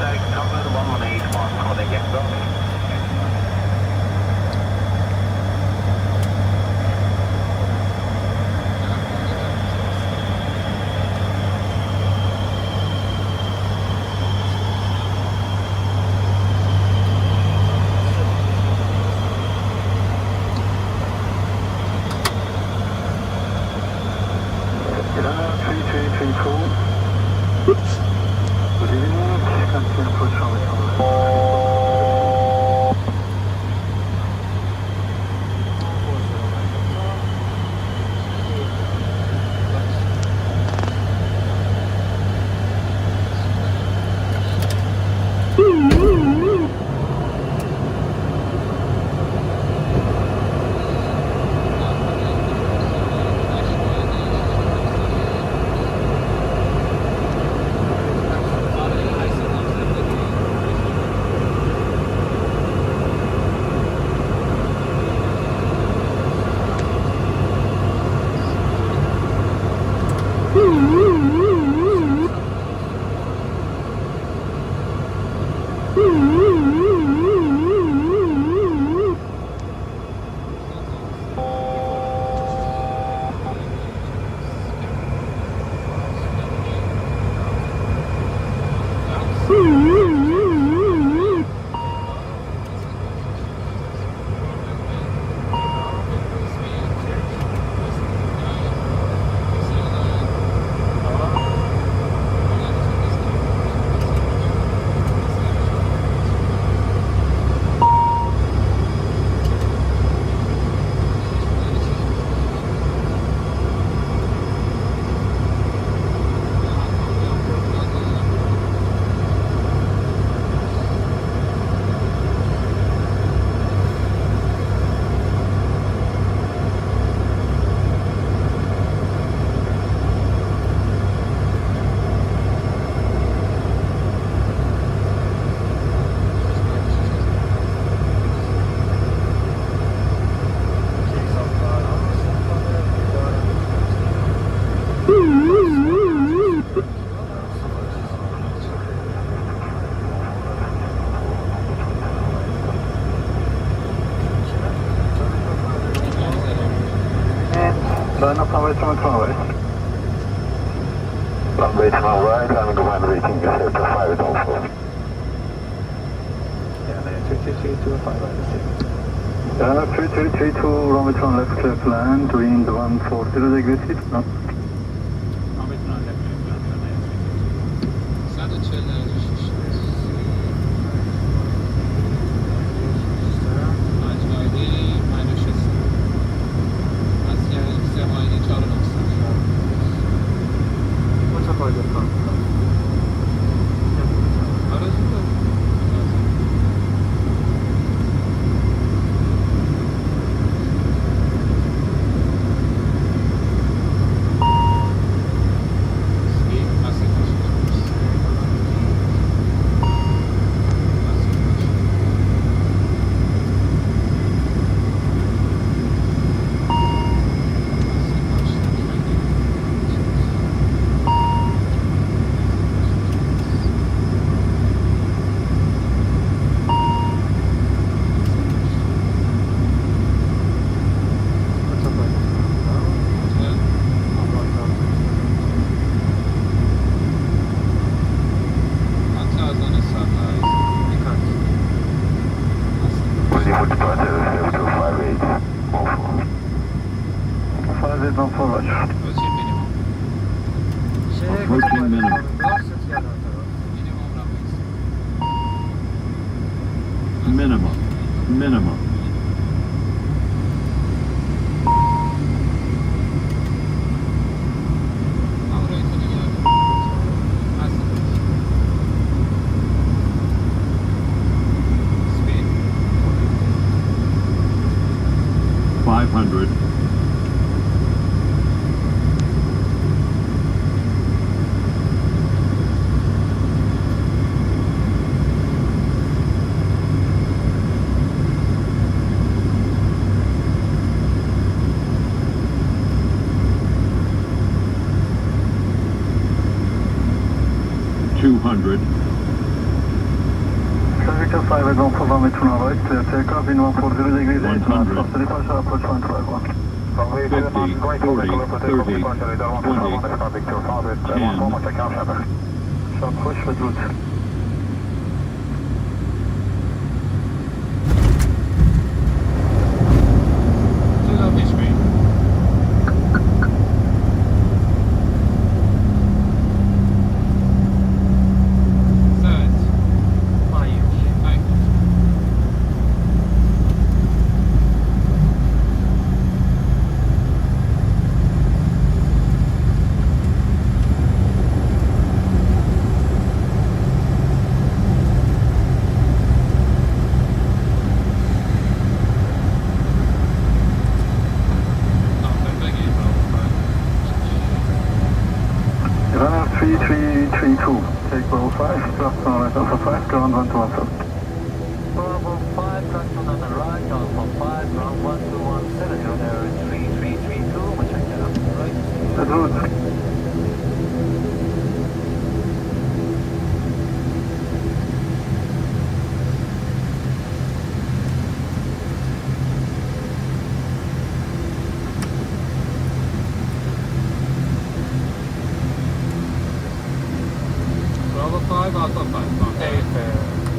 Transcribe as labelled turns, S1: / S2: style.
S1: Contact cover 118 calling Bravo.
S2: Line up runway 21 right. Runway 21 right, landing command reaching Sector 5 at all four.
S3: Yeah, 3332 5 right.
S2: 3332, runway 21 left, clear to land, wind 140 degrees east, no?
S3: Approaching minimum. Minimum. 500. $200.
S2: Victor 5 at 141 with tuna right, clear takeoff in 140 degrees 8 knots,
S3: 100.
S2: after departure approach 151.
S1: Runway
S3: 50,
S1: 29, going to make a look for takeoff
S3: 30,
S1: departure, radar 151, Alpha Victor 5 with
S3: 10.
S1: 141, check out Shepard.
S2: Short push with route.
S4: Too lovely screen. Third. Thanks.
S2: Runner 3332, take Bravo 5, drop on right Alpha 5, ground 1217.
S1: Bravo 5, track on the right, Alpha 5, ground 1217, error 3332, we'll check that out. Right.
S2: With route.
S4: Bravo 5, Alpha 5. Okay.